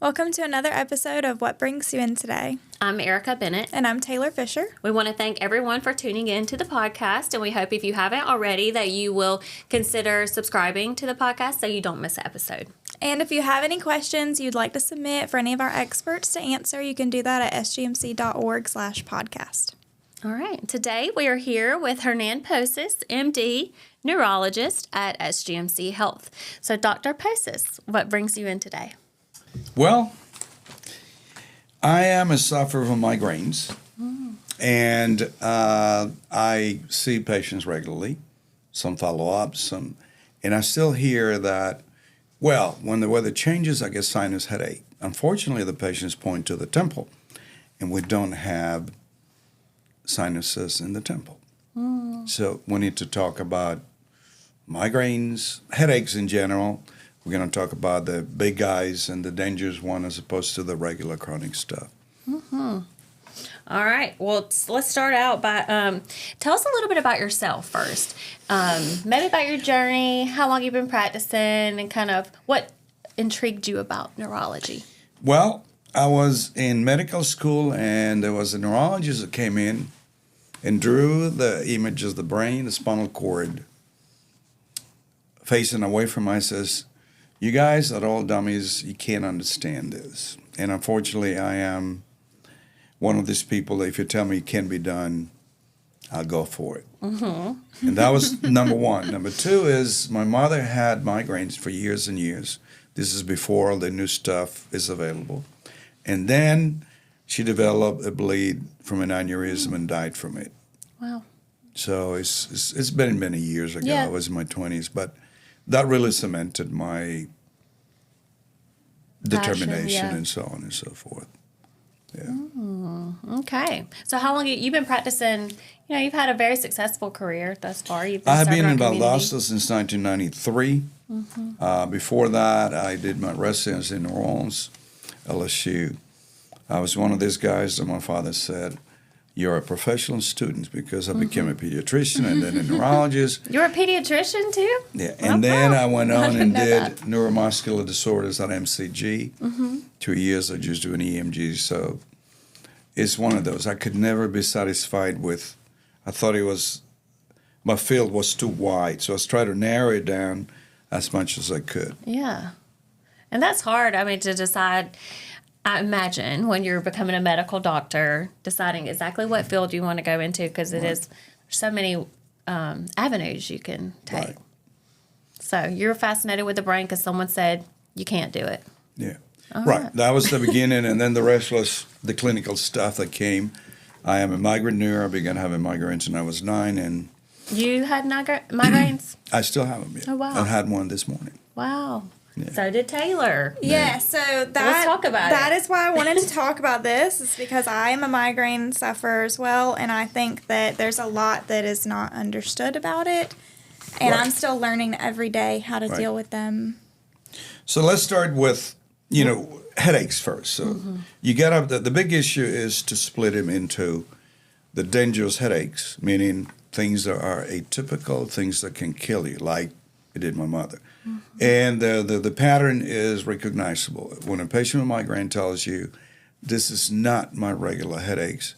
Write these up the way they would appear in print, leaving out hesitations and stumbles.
Welcome to another episode of What Brings You In Today. I'm Erica Bennett. And I'm Taylor Fisher. We want to thank everyone for tuning in to the podcast, and we hope if you haven't already that you will consider subscribing to the podcast so you don't miss an episode. And if you have any questions you'd like to submit for any of our experts to answer, you can do that at sgmc.org/podcast. All right. Today we are here with Hernan Posas, MD, Neurologist at SGMC Health. So Dr. Posas, what brings you in today? Well, I am a sufferer from migraines, and I see patients regularly, some follow-ups, and I still hear that, well, when the weather changes, I get sinus headache. Unfortunately, the patients point to the temple, and we don't have sinuses in the temple. So we need to talk about migraines, headaches in general. We're going to talk about the big guys and the dangerous one as opposed to the regular chronic stuff. All right. Well, let's start out by tell us a little bit about yourself first. Maybe about your journey, how long you've been practicing, and kind of what intrigued you about neurology. Well, I was in medical school, and there was a neurologist that came in and drew the image of the brain, the spinal cord, facing away from us. Says, "You guys are all dummies. You can't understand this." And unfortunately, I am one of these people that if you tell me it can be done, I'll go for it. And that was number one. Number two is my mother had migraines for years and years. This is before all the new stuff is available. And then she developed a bleed from an aneurysm and died from it. Wow. So it's been many years ago. Yeah. I was in my 20s, but that really cemented my determination and so on and so forth. Yeah. Okay. So how long you've been practicing? You know, you've had a very successful career thus far. You've I have serving been our in community. Valdosta since 1993. Before that, I did my residency in New Orleans, LSU. I was one of these guys that my father said, "You're a professional student," because I became a pediatrician and then a neurologist. You're a pediatrician too? Yeah, and then I went on and know did that. neuromuscular disorders at MCG. 2 years I just doing EMG. So it's one of those. I could never be satisfied with. I thought my field was too wide, so I was trying to narrow it down as much as I could. Yeah. And that's hard. I mean, to decide, I imagine, when you're becoming a medical doctor, deciding exactly what field you want to go into, because it is so many avenues you can take. Right. So you're fascinated with the brain because someone said you can't do it. Yeah. All Right. right. That was the beginning, and then the rest was the clinical stuff that came. I am a migraine neuro. I began having migraines when I was 9, and You had migraines? I still have them. Yeah. Oh, wow. I had one this morning. Wow. Yeah. So did Taylor. Yeah, so that, Let's talk about that it. is why I wanted to talk about this, is because I am a migraine sufferer as well, and I think that there's a lot that is not understood about it, and Right. I'm still learning every day how to Right. deal with them. So let's start with, headaches first. So you get up, the big issue is to split them into the dangerous headaches, meaning things that are atypical, things that can kill you, like it did my mother. And the pattern is recognizable. When a patient with migraine tells you, "This is not my regular headaches,"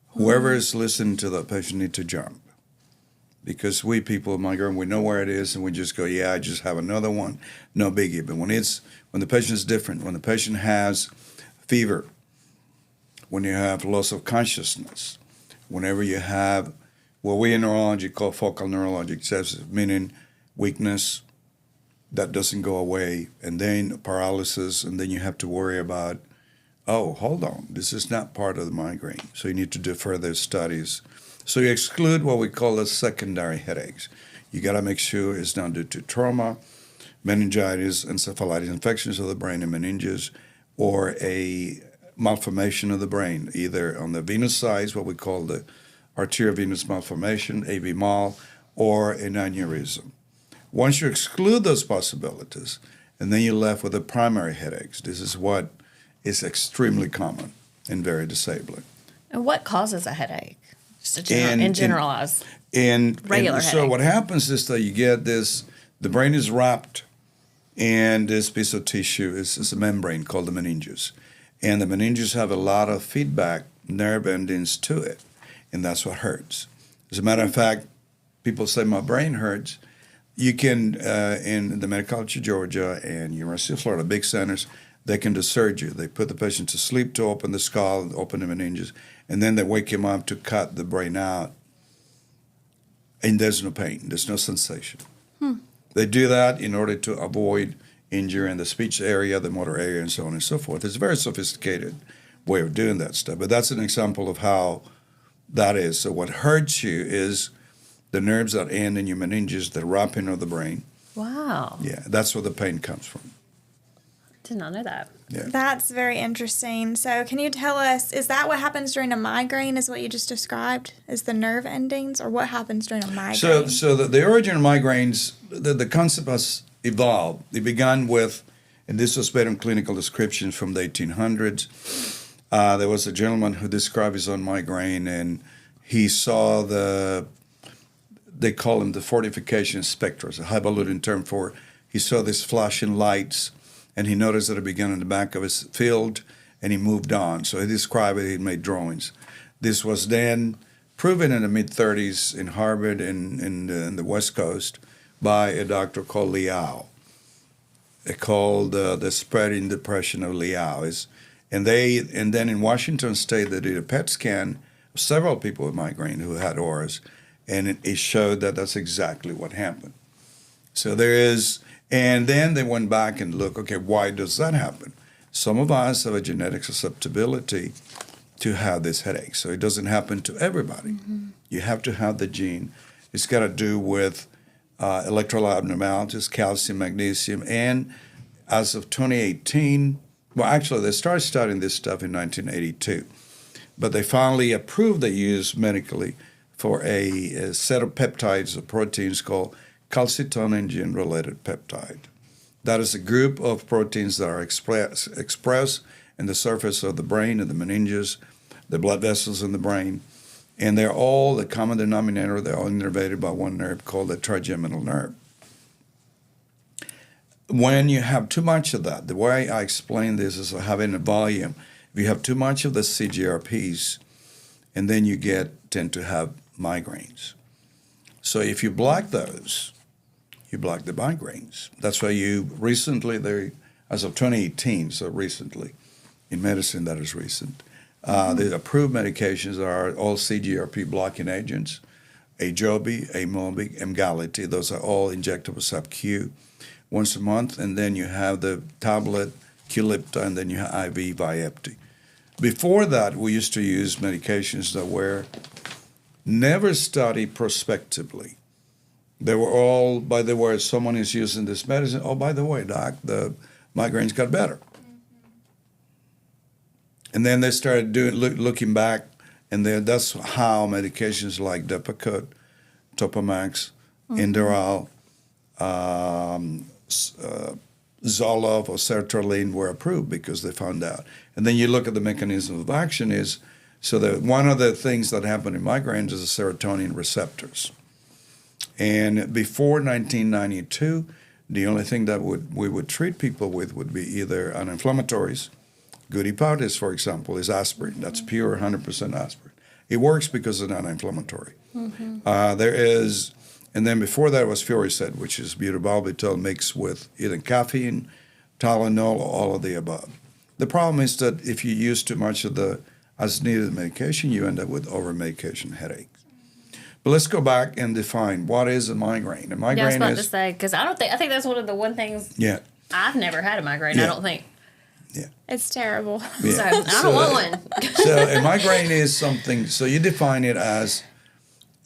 whoever is listening to that patient need to jump. Because we people with migraine, we know where it is, and we just go, "Yeah, I just have another one, no biggie." But when the patient is different, when the patient has fever, when you have loss of consciousness, whenever you have what we in neurology call focal neurologic excess, meaning weakness that doesn't go away, and then paralysis, and then you have to worry about, oh, hold on, this is not part of the migraine. So you need to do further studies. So you exclude what we call the secondary headaches. You got to make sure it's not due to trauma, meningitis, encephalitis, infections of the brain and meninges, or a malformation of the brain, either on the venous side, what we call the arteriovenous malformation, AV-mal, or an aneurysm. Once you exclude those possibilities, and then you're left with the primary headaches. This is what is extremely common and very disabling. And what causes a headache? Just in And regular so headache. what happens is that you get this, the brain is wrapped And this piece of tissue is a membrane called the meninges. And the meninges have a lot of feedback nerve endings to it, and that's what hurts. As a matter of fact, people say my brain hurts. You can, in the Medical College of Georgia and University of Florida, big centers, they can do surgery. They put the patient to sleep to open the skull, open the meninges, and then they wake him up to cut the brain out. And there's no pain, there's no sensation. They do that in order to avoid injury in the speech area, the motor area, and so on and so forth. It's a very sophisticated way of doing that stuff, but that's an example of how that is. So what hurts you is the nerves that end in your meninges, the wrapping of the brain. Wow. Yeah, that's where the pain comes from. Did not know that. Yeah. That's very interesting. So can you tell us, is that what happens during a migraine, is what you just described, is the nerve endings, or what happens during a migraine? So the origin of migraines, the concept has evolved. It began with, and this was based on clinical descriptions from the 1800s. There was a gentleman who described his own migraine, and he saw they call them the fortification spectra, it's a highfalutin term for, he saw these flashing lights, and he noticed that it began in the back of his field, and he moved on. So he described it, he made drawings. This was then proven in the mid-30s in Harvard in the West Coast by a doctor called Liao. They called the spreading depression of Liao. And then in Washington State, they did a PET scan of several people with migraine who had auras, and it showed that that's exactly what happened. So there is, and then they went back and looked, okay, why does that happen? Some of us have a genetic susceptibility to have this headache, so it doesn't happen to everybody. Mm-hmm. You have to have the gene. It's got to do with electrolyte abnormalities, calcium, magnesium, and as of 2018, well, actually, they started studying this stuff in 1982, but they finally approved the use medically for a set of peptides or proteins called calcitonin gene-related peptide. That is a group of proteins that are expressed in the surface of the brain and the meninges, the blood vessels in the brain, and they're all the common denominator. They're all innervated by one nerve called the trigeminal nerve. When you have too much of that, the way I explain this is having a volume. If you have too much of the CGRPs, and then you tend to have migraines. So if you block those, you block the migraines. That's why as of 2018, so recently, in medicine that is recent, the approved medications are all CGRP blocking agents, Ajovy, Aimovig, Emgality. Those are all injectable sub-Q once a month, and then you have the tablet Qulipta, and then you have IV Vyepti. Before that, we used to use medications that were never studied prospectively. They were all, by the way, someone is using this medicine. Oh, by the way, doc, the migraines got better. And then they started looking back, and that's how medications like Depakote, Topamax, Inderal, Zoloft or sertraline were approved because they found out. And then you look at the mechanism of action is, so that one of the things that happen in migraines is the serotonin receptors. And before 1992, the only thing that we would treat people with would be either anti-inflammatories. Goody Powders, for example, is aspirin. That's pure 100% aspirin. It works because it's anti-inflammatory. Mm-hmm. And then before that was Fioricet, which is butyrobalvital mixed with either caffeine, Tylenol, or all of the above. The problem is that if you use too much of the as-needed medication, you end up with over-medication headache. But let's go back and define what is a migraine. A migraine I was about to say, because I think that's one things. Yeah. I've never had a migraine. Yeah. I don't think. Yeah. It's terrible. Yeah. So I don't want one. So a migraine is something. So you define it as,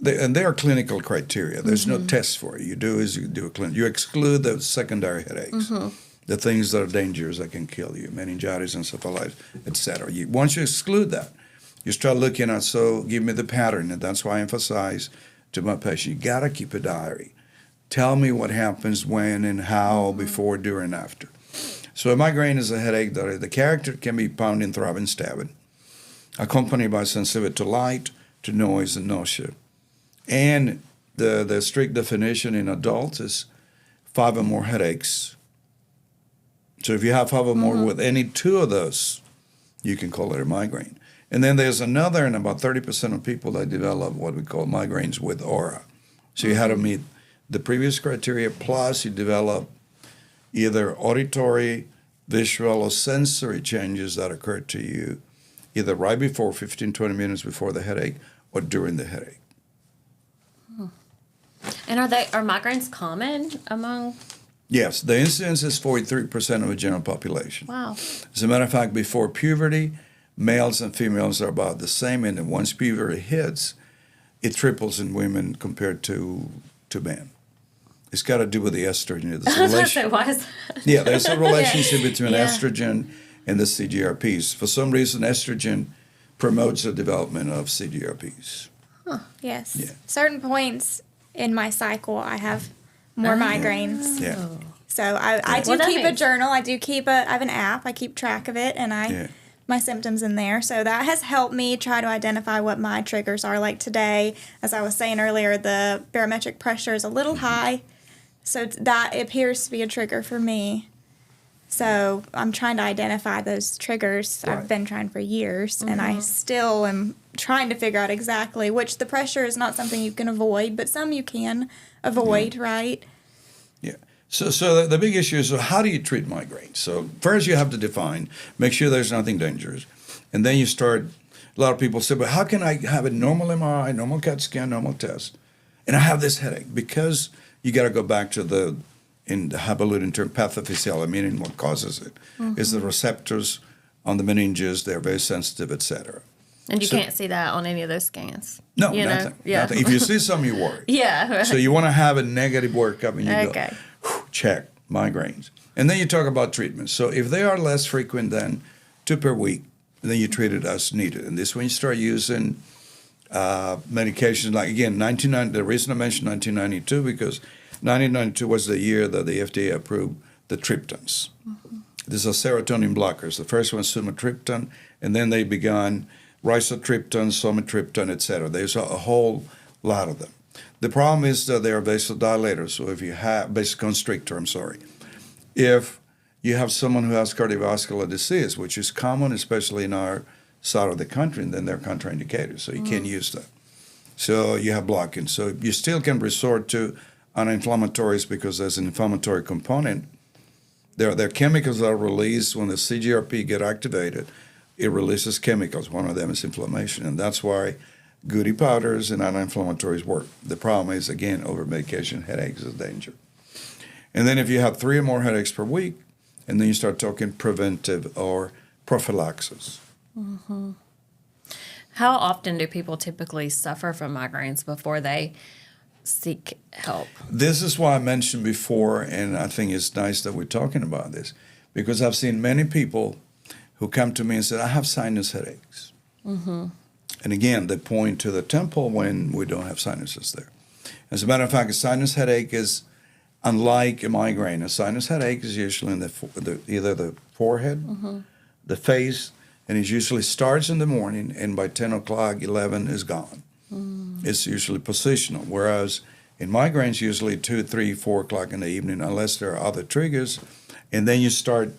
and there are clinical criteria. There's no test for it. You do a clinic. You exclude the secondary headaches, the things that are dangerous that can kill you, meningitis, encephalitis, etc. Once you exclude that, you start looking at, so give me the pattern, and that's why I emphasize to my patient, you got to keep a diary. Tell me what happens when and how, before, during, after. So a migraine is a headache that the character can be pounding, throbbing, stabbing, accompanied by sensitivity to light, to noise, and nausea. And the strict definition in adults is 5 or more headaches So if you have five or more with any two of those, you can call it a migraine. And then there's another, and about 30% of people that develop what we call migraines with aura. So you have to meet the previous criteria, plus you develop either auditory, visual, or sensory changes that occur to you either right before, 15, 20 minutes before the headache, or during the headache. And are migraines common among? Yes, the incidence is 43% of the general population. Wow. As a matter of fact, before puberty, males and females are about the same, and then once puberty hits, it triples in women compared to men. It's got to do with the estrogen. I was going to say, why is that? Yeah, there's a relationship between Yeah. estrogen and the CGRPs. For some reason, estrogen promotes the development of CGRPs. Yes. Yeah. Certain points in my cycle, I have more migraines. Yeah. So I do Well, that keep a makes- journal. I have an app. I keep track of it, and my symptoms in there. So that has helped me try to identify what my triggers are. Like today, as I was saying earlier, the barometric pressure is a little high. So that appears to be a trigger for me. So I'm trying to identify those triggers. Right. I've been trying for years, and I still am trying to figure out exactly which the pressure is not something you can avoid, but some you can avoid, right? Yeah. So the big issue is, how do you treat migraine? So first you have to define, make sure there's nothing dangerous. And then you start, a lot of people say, but how can I have a normal MRI, normal CAT scan, normal test, and I have this headache? Because you got to go back to in the Haberlutin term, pathophysiology, meaning what causes it, is the receptors on the meninges, they're very sensitive, et cetera. And you can't see that on any of those scans. No, you nothing, know? Yeah. nothing. If you see something, you worry. Yeah. So you want to have a negative workup, and you Okay. go, whew, check, migraines. And then you talk about treatment. So if they are less frequent than 2 per week, then you treat it as needed. And this when you start using medications like, again, the reason I mentioned 1992, because 1992 was the year that the FDA approved the triptans. These are serotonin blockers. The first one, sumatriptan, and then they began rizatriptan, somatriptan, etc. There's a whole lot of them. The problem is that they are vasodilators. So if you have vasoconstrictor, I'm sorry. If you have someone who has cardiovascular disease, which is common, especially in our side of the country, then they're contraindicated. So you can't use that. So you have blocking. So you still can resort to anti-inflammatories because there's an inflammatory component. There are chemicals that are released when the CGRP get activated. It releases chemicals. One of them is inflammation, and that's why goody powders and anti-inflammatories work. The problem is, again, over-medication, headaches is a danger. And then if you have 3 or more headaches per week, and then you start talking preventive or prophylaxis. How often do people typically suffer from migraines before they seek help? This is why I mentioned before, and I think it's nice that we're talking about this, because I've seen many people who come to me and say, I have sinus headaches. And again, they point to the temple when we don't have sinuses there. As a matter of fact, a sinus headache is unlike a migraine. A sinus headache is usually in either the forehead, the face, and it usually starts in the morning, and by 10 o'clock, 11 is gone. It's usually positional, whereas in migraines, usually 2, 3, 4 o'clock in the evening, unless there are other triggers, and then you start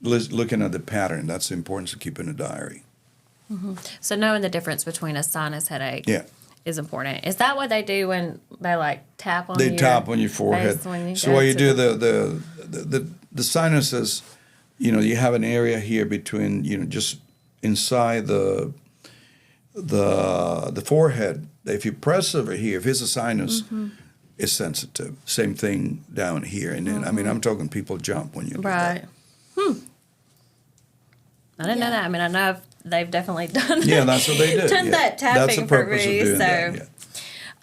looking at the pattern. That's the importance of keeping a diary. So knowing the difference between a sinus headache Yeah. is important. Is that what they do when they like tap on They tap on your forehead. face when you So go what you to do, the sinuses, you have an area here between, just inside the forehead. If you press over here, if it's a sinus, it's sensitive. Same thing down here. And then, I'm talking people jump when you do Right. that. I didn't know that. I mean, I know they've definitely done Yeah, that's what they do. done yeah. that That's tapping the for purpose me. of doing that.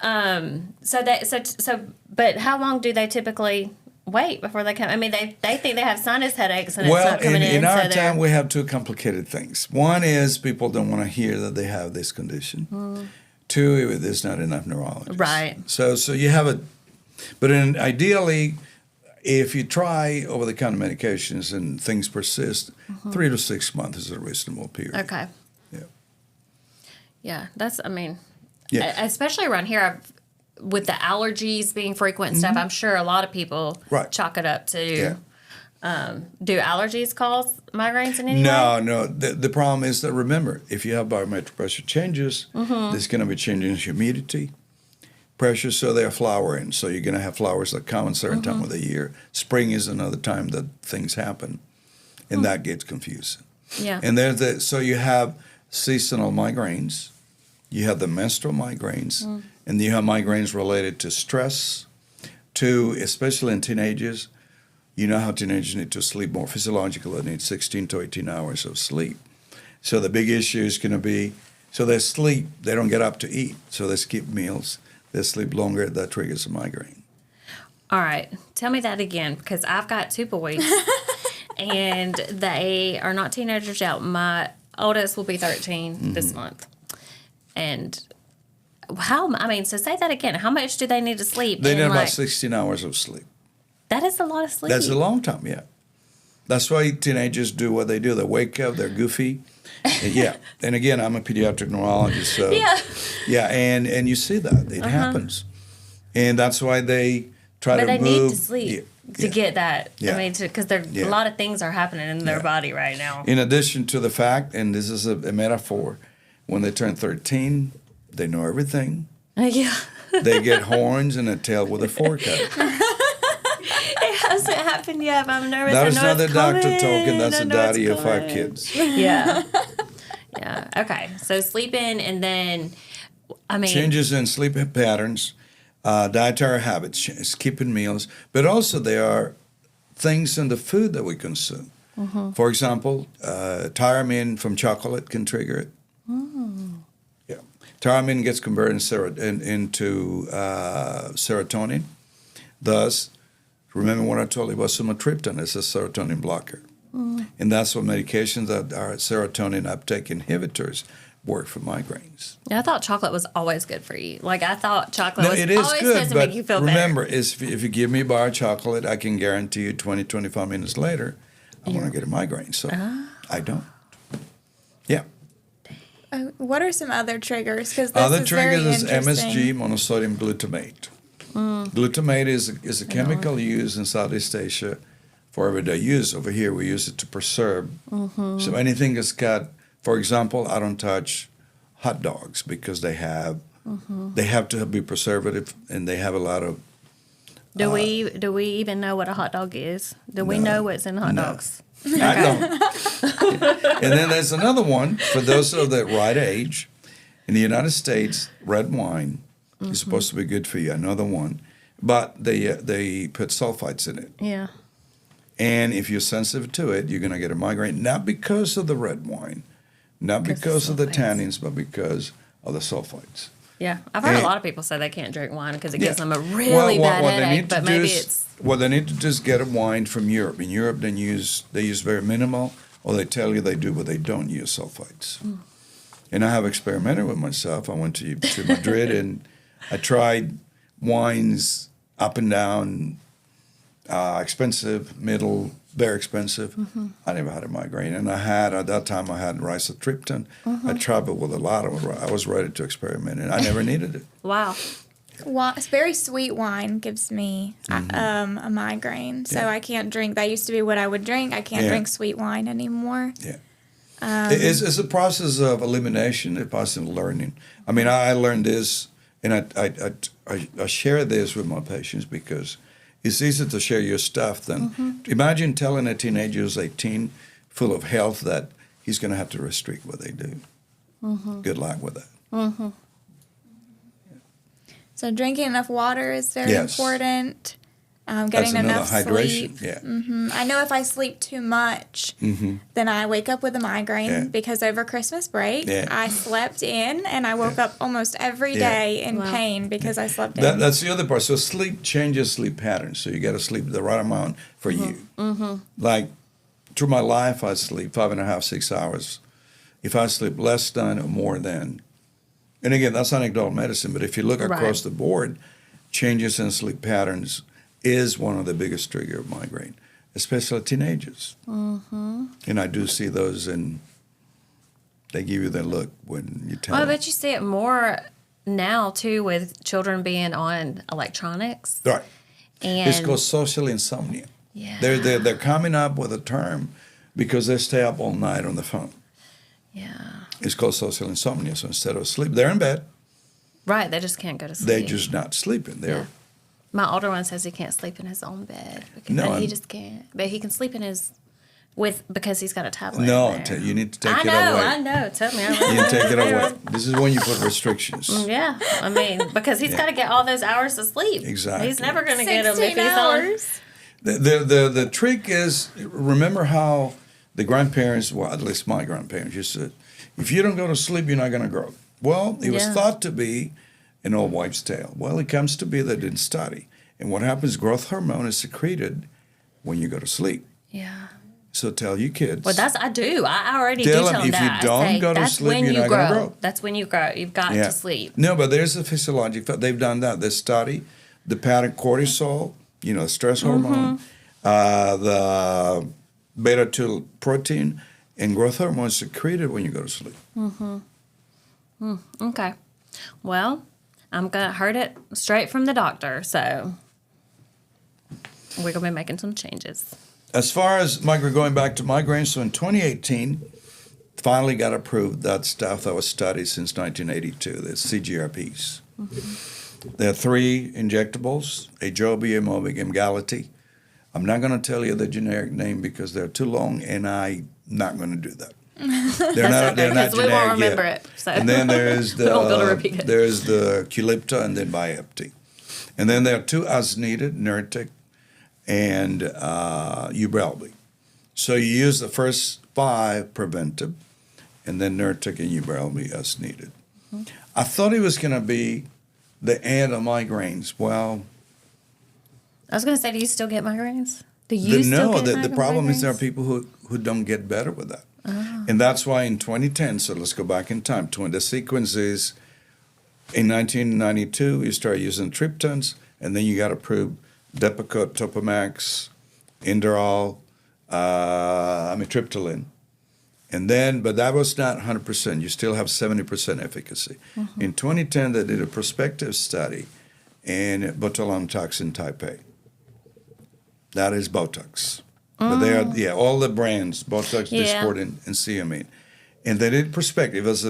Yeah. But how long do they typically wait before they come? I mean, they think they have sinus headaches and it's not coming in. In our so time, we have 2 complicated things. One is people don't want to hear that they have this condition. 2, there's not enough neurologists. Right. So you have but ideally, if you try over-the-counter medications and things persist, 3 to 6 months is a reasonable period. Okay. Yeah. Yeah, Yeah. especially around here, with the allergies being frequent and stuff, I'm sure a lot of people Right. chalk it up to Do allergies cause migraines in any way? No. The problem is that, remember, if you have barometric pressure changes, there's going to be changes in humidity, pressure, so they're flowering. So you're going to have flowers that come at a certain time of the year. Spring is another time that things happen, and that gets confusing. Yeah. And so you have seasonal migraines, you have the menstrual migraines, and you have migraines related to stress, especially in teenagers. You know how teenagers need to sleep more physiologically. They need 16 to 18 hours of sleep. So the big issue is going to be, so they sleep, they don't get up to eat, so they skip meals, they sleep longer, that triggers a migraine. All right. Tell me that again, because I've got 2 boys, and they are not teenagers yet. My oldest will be 13 this month. And so say that again. How much do they need to sleep? They need about 16 hours of sleep. That is a lot of sleep. That's a long time, yeah. That's why teenagers do what they do. They wake up, they're goofy. Yeah. And again, I'm a pediatric neurologist, so yeah, and you see that. It happens. And that's why they try to move. But they need to sleep to get that. Yeah. I mean, because a lot of things are happening in their body right now. In addition to the fact, and this is a metaphor, when they turn 13, they know everything. Yeah. They get horns and a tail with a fork out. It hasn't happened yet, but I'm nervous. That is not the doctor talking. That's the daddy of 5 kids. Yeah. Yeah. Okay. So sleeping, and then, changes in sleep patterns, dietary habits, skipping meals, but also there are things in the food that we consume. For example, tyramine from chocolate can trigger it. Yeah. Tyramine gets converted into serotonin. Thus, remember what I told you about sumatriptan is a serotonin blocker. And that's what medications that are serotonin uptake inhibitors work for migraines. Yeah, I thought chocolate was always good for you. Like, I thought chocolate was it is always good, supposed to but make you feel remember, better. if you give me a bar of chocolate, I can guarantee you 20, 25 minutes later, I'm going to get a migraine. So I don't. Yeah. What are some other triggers? Because this Other is very triggers is interesting. MSG, monosodium glutamate. Glutamate is a chemical used in Southeast Asia for everyday use. Over here, we use it to preserve. So anything that's got, for example, I don't touch hot dogs because they have to be preservative, and they have a lot of. Do we even know what a hot dog is? Do we know what's in hot dogs? I don't. And then there's another one for those of the right age. In the United States, red wine is supposed to be good for you. Another one, but they put sulfites in it. Yeah. And if you're sensitive to it, you're going to get a migraine, not because of the red wine, not because of the tannins, but because of the sulfites. Yeah. I've heard a lot of people say they can't drink wine because it gives them a really bad headache, but maybe it's... Well, they need to just get a wine from Europe. In Europe, they use very minimal, or they tell you they do, but they don't use sulfites. And I have experimented with myself. I went to Madrid, and I tried wines up and down, expensive, middle, very expensive. I never had a migraine. And at that time, I had risotriptan. I traveled with a lot of it. I was ready to experiment, and I never needed it. Wow. Very sweet wine gives me a migraine, so I can't drink. That used to be what I would drink. I can't drink sweet wine anymore. Yeah. It's a process of elimination, a process of learning. I mean, I learned this, and I share this with my patients because it's easy to share your stuff than imagine telling a teenager who's 18, full of health, that he's going to have to restrict what they do. Good luck with that. So drinking enough water is very important. Getting enough hydration. sleep. Yeah. I know if I sleep too much, then I wake up with a migraine because over Christmas break, I slept in and I woke up almost every day in pain because I slept in. That's the other part. So sleep changes sleep patterns. So you got to sleep the right amount for you. Like through my life, I sleep 5.5, 6 hours. If I sleep less than or more than, and again, that's anecdotal medicine, but if you look across the board, changes in sleep patterns is one of the biggest trigger of migraine, especially teenagers. And I do see those, and they give you that look when you tell them. I bet you see it more now, too, with children being on electronics. Right. And It's called social insomnia. Yeah. They're coming up with a term because they stay up all night on the phone. Yeah. It's called social insomnia. So instead of sleep, they're in bed. Right. They just can't go to sleep. They're just not sleeping. They're My older one says he can't sleep in his own bed. He just can't. But he can sleep in his because he's got a tablet. No, in there. you need to take it away. I know. Tell me. You need to take it away. This is when you put restrictions. Yeah, I mean, because he's got to get all those hours of sleep. Exactly. He's never going to get them if 16 he's hours. The trick is, remember how the grandparents, well, at least my grandparents used to, if you don't go to sleep, you're not going to grow. Well, it was thought to be an old wives' tale. Well, it comes to be they didn't study. And what happens, growth hormone is secreted when you go to sleep. Yeah. So tell your kids. Well, I do. I already Tell do them tell them if that. you don't I say, go to that's sleep, when you're you not gonna grow. grow. That's when you grow. You've got to sleep. No, but there's a physiologic fact. They've done that. They study the pattern cortisol, stress hormone, the beta-2 protein, and growth hormone is secreted when you go to sleep. Okay. Well, heard it straight from the doctor, so we're going to be making some changes. As far as going back to migraine, so in 2018, finally got approved that stuff that was studied since 1982, the CGRPs. There are 3 injectables, Ajovy, Aimovig, Emgality. I'm not going to tell you the generic name because they're too long, and I'm not going to do that. They're not generic we won't remember yet. it. So. And then there's We won't be able to repeat it. there's the Qulipta and then Vyepti. And then there are 2 as needed, Nurtec and Ubrelvy. So you use the first 5 preventive, and then Nurtec and Ubrelvy as needed. I thought it was going to be the end of migraines. Well, I was going to say, do you still get migraines? Do you still get the problem is there are migraines? people who don't get better with that. And that's why in 2010, so let's go back in time, the sequence is in 1992, you start using triptans, and then you got approved Depakote, Topamax, Inderal, amitriptyline. And then, but that was not 100%. You still have 70% efficacy. In 2010, they did a prospective study in botulinum toxin type A. That is Botox. But they are, all the brands, Botox, Dysport, and Xeamine. And they did prospective. It's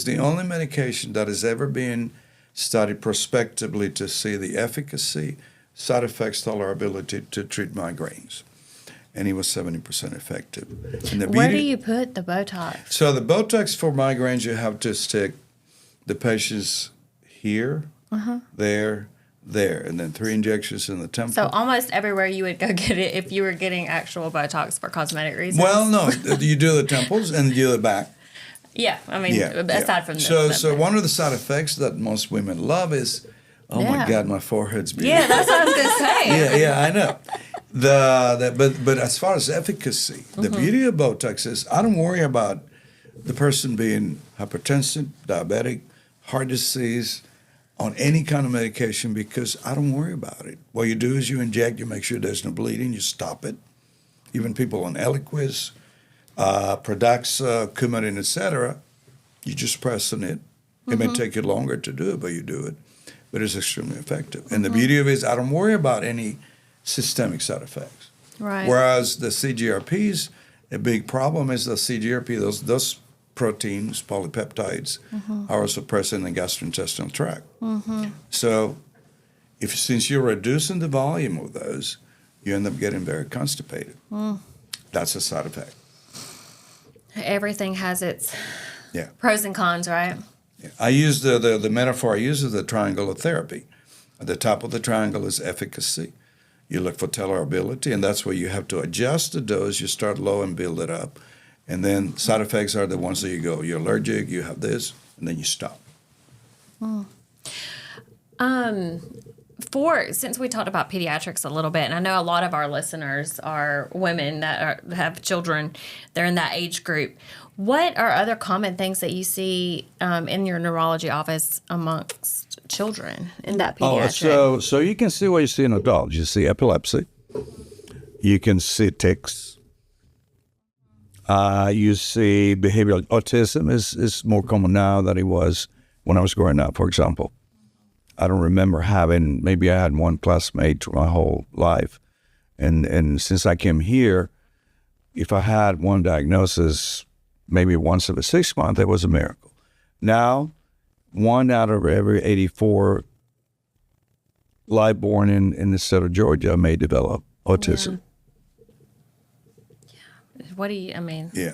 the only medication that has ever been studied prospectively to see the efficacy, side effects, tolerability to treat migraines. And he was 70% effective. And Where do you put the Botox? So the Botox for migraines, you have to stick the patients here, there, and then 3 injections in the temple. So almost everywhere you would go get it if you were getting actual Botox for cosmetic reasons. Well, no, you do the temples and you do the back. Yeah, I mean, aside from So one of the side effects that most women love is, my God, my forehead's beautiful. Yeah, that's what I was going to say. Yeah, I know. But as far as efficacy, the beauty of Botox is I don't worry about the person being hypertensive, diabetic, heart disease, on any kind of medication because I don't worry about it. What you do is you inject, you make sure there's no bleeding, you stop it. Even people on Eliquis, Pradaxa, Coumadin, etc., you just press on it. It may take you longer to do it, but you do it. But it's extremely effective. And the beauty of it is I don't worry about any systemic side effects. Right. Whereas the CGRPs, a big problem is the CGRP, those proteins, polypeptides, are also present in the gastrointestinal tract. So since you're reducing the volume of those, you end up getting very constipated. That's a side effect. Everything has its pros and cons, right? Yeah. I use the metaphor I use is the triangle of therapy. At the top of the triangle is efficacy. You look for tolerability, and that's where you have to adjust the dose. You start low and build it up. And then side effects are the ones that you go, you're allergic, you have this, and then you stop. Since we talked about pediatrics a little bit, and I know a lot of our listeners are women that have children, they're in that age group. What are other common things that you see in your neurology office amongst children in that pediatric? So you can see what you see in adults. You see epilepsy. You can see tics. You see behavioral autism is more common now than it was when I was growing up, for example. I don't remember maybe I had one classmate my whole life, And since I came here, if I had one diagnosis, maybe once every 6 months, it was a miracle. Now, 1 out of every 84 live born in the state of Georgia may develop autism. Yeah. What do you, I mean? Yeah.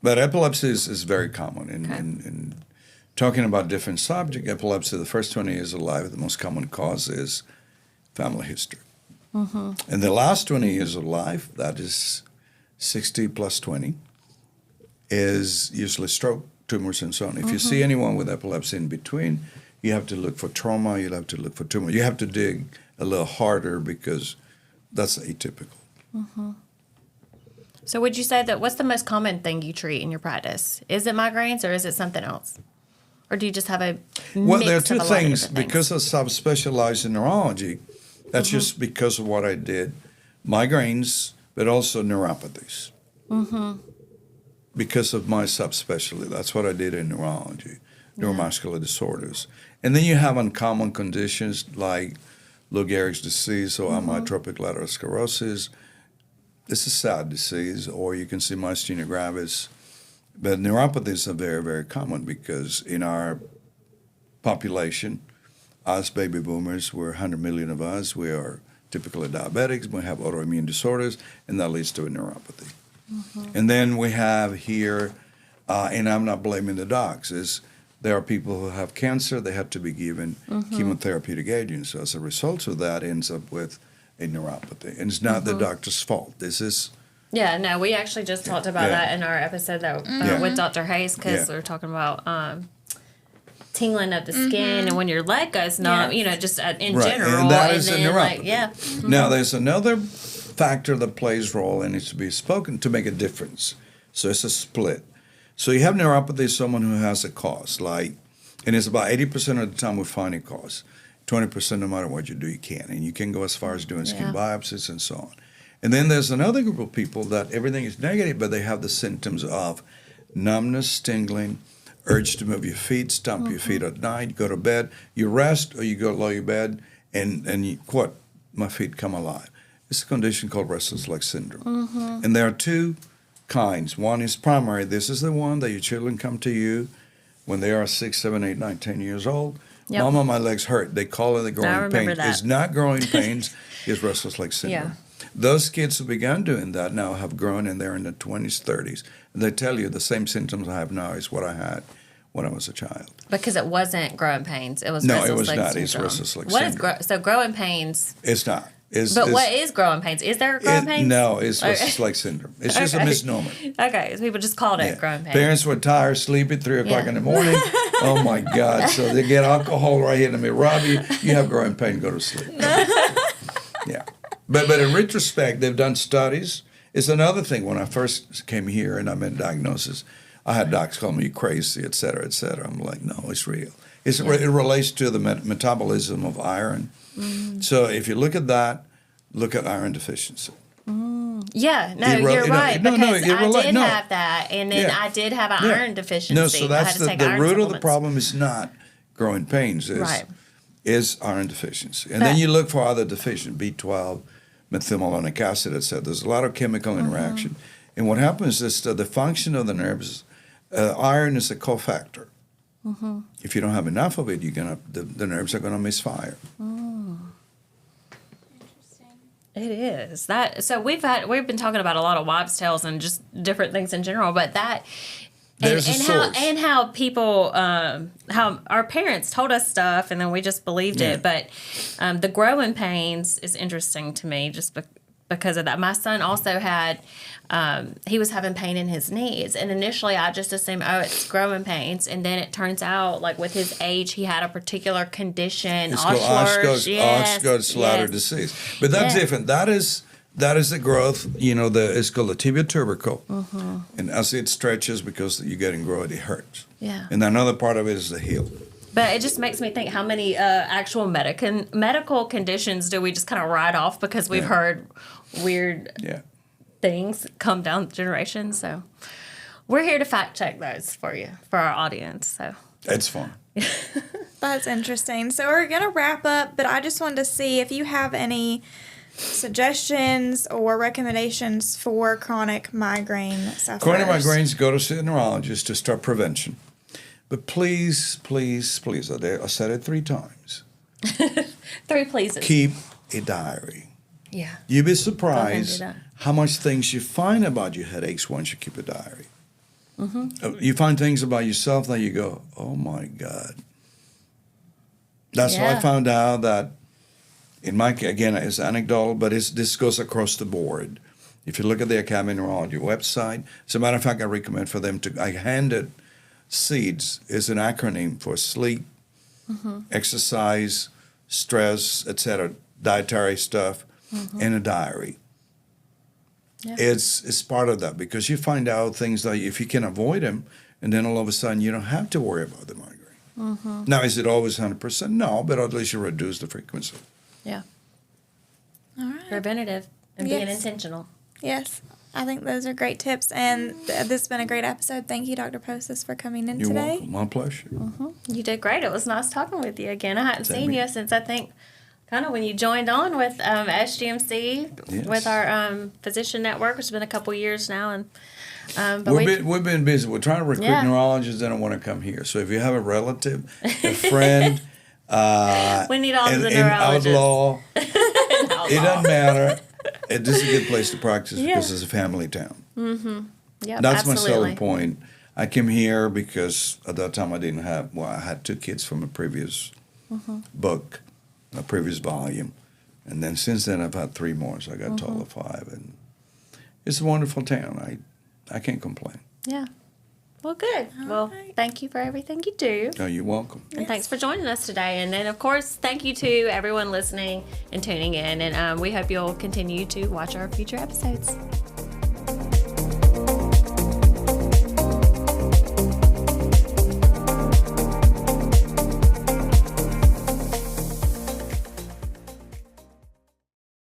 But epilepsy is very common. In talking about different subject, epilepsy, the first 20 years of life, the most common cause is family history. In the last 20 years of life, that is 60 plus 20, is usually stroke, tumors, and so on. If you see anyone with epilepsy in between, you have to look for trauma, you have to look for tumor. You have to dig a little harder because that's atypical. So would you say that what's the most common thing you treat in your practice? Is it migraines or is it something else? Or do you just have a Well, mix there are of two a lot of things. different Because I subspecialize in neurology, that's just because of what I did. Migraines, but also neuropathies. Because of my subspecialty. That's what I did in neurology, neuromuscular disorders. And then you have uncommon conditions like Lou Gehrig's disease or amyotrophic lateral sclerosis. It's a sad disease, or you can see myasthenia gravis. But neuropathies are very, very common because in our population, us baby boomers, we're 100 million of us, we are typically diabetics, we have autoimmune disorders, and that leads to a neuropathy. And then we have here, and I'm not blaming the docs, is there are people who have cancer, they have to be given chemotherapeutic agents. So as a result of that, ends up with a neuropathy. And it's not the doctor's fault. This is... Yeah, no, we actually just talked about that in our episode with Dr. Hayes because we were talking about tingling of the skin and when your leg goes numb, you know, just in general. And that is a neuropathy. Like, Now, there's another factor that plays a role and needs to be spoken to make a difference. So it's a split. So you have neuropathy, someone who has a cause, like, and it's about 80% of the time we find a cause. 20% no matter what you do, you can't. And you can go as far as doing skin biopsies and so on. And then there's another group of people that everything is negative, but they have the symptoms of numbness, tingling, urge to move your feet, stomp your feet at night, go to bed, you rest or you go lie your bed, and you, what? My feet come alive. It's a condition called Restless leg syndrome. And there are two kinds. One is primary. This is the one that your children come to you when they are 6, 7, 8, 9, 10 years old. Mama, my legs hurt. They call it the growing pains. It's not growing pains. It's restless leg syndrome. Those kids who began doing that now have grown and they're in their 20s, 30s. And they tell you the same symptoms I have now is what I had when I was a child. Because it wasn't growing pains. It was no, restless it was leg not. syndrome. It's restless leg What syndrome. is so growing pains? It's not. But what is growing pains? Is there growing pains? No, it's restless leg syndrome. It's just a misnomer. Okay, so people just called it growing pains. Parents were tired, sleepy, 3 o'clock in the morning. Oh my God! So they get alcohol right here and they rob you. You have growing pain. Go to sleep. But in retrospect, they've done studies. It's another thing. When I first came here and I made diagnosis, I had docs call me crazy, et cetera, et cetera. I'm like, no, it's real. It relates to the metabolism of iron. So if you look at that, look at iron deficiency. Yeah, no, you're right. Because I did have that, and then I did have an iron deficiency. No, so that's the root of the problem is not growing pains, is iron deficiency. And then you look for other deficiency, B12, methylmalonic acid, etc. There's a lot of chemical interaction. And what happens is the function of the nerves, iron is a cofactor. If you don't have enough of it, the nerves are going to misfire. It is that. So we've been talking about a lot of wives' tales and just different things in general, but that and how people how our parents told us stuff and then we just believed it. But the growing pains is interesting to me just because of that. My son also had he was having pain in his knees, and initially I just assumed, oh, it's growing pains, and then it turns out, like with his age, he had a particular condition, Osgood-Schlatter disease. But that's different. That is the growth. You know, it's called the tibia tubercle, and as it stretches because you're getting growth, it hurts. And another part of it is the heel. But it just makes me think, how many actual medical conditions do we just kind of write off because we've heard weird things come down the generations? So we're here to fact check those for you, for our audience. So it's fun. That's interesting. So we're going to wrap up, but I just wanted to see if you have any suggestions or recommendations for chronic migraine sufferers? Chronic migraines, go to see a neurologist to start prevention. But please, please, please, I said it 3 times. 3 pleases. Keep a diary. Yeah. You'd be Go ahead and do surprised that. how much things you find about your headaches once you keep a diary. You find things about yourself that you go, oh my God. That's how I found out that, in my again, it's anecdotal, but this goes across the board. If you look at the Academy of Neurology website, as a matter of fact, I recommend for them to, I handed SEEDS is an acronym for sleep, exercise, stress, etc., dietary stuff, and a diary. Yeah. It's part of that because you find out things that if you can avoid them, and then all of a sudden you don't have to worry about the migraine. Now, is it always 100%? No, but at least you reduce the frequency. Yeah. All right. Preventative and being intentional. Yes. I think those are great tips, and this has been a great episode. Thank you, Dr. Posas, for coming in You're today. welcome. My pleasure. You did great. It was nice talking with you again. I hadn't Same seen here. you since I think kind of when you joined on with SGMC with our physician network, which has been a couple years now, and but We've been busy. We're trying to recruit neurologists that don't want to come here. So if you have a relative, a friend, we need all of the in neurologists. Outlaw, it doesn't matter. This is a good place to practice because it's a family town. Yeah, That's my absolutely. selling point. I came here because at that time I didn't have, I had 2 kids from a previous book, a previous volume. And then since then I've had 3 more, so I got a total of 5. And it's a wonderful town. I can't complain. Yeah. Well, good. Well, thank you for everything you do. Oh, you're welcome. And thanks for joining us today. And then, of course, thank you to everyone listening and tuning in. And we hope you'll continue to watch our future episodes.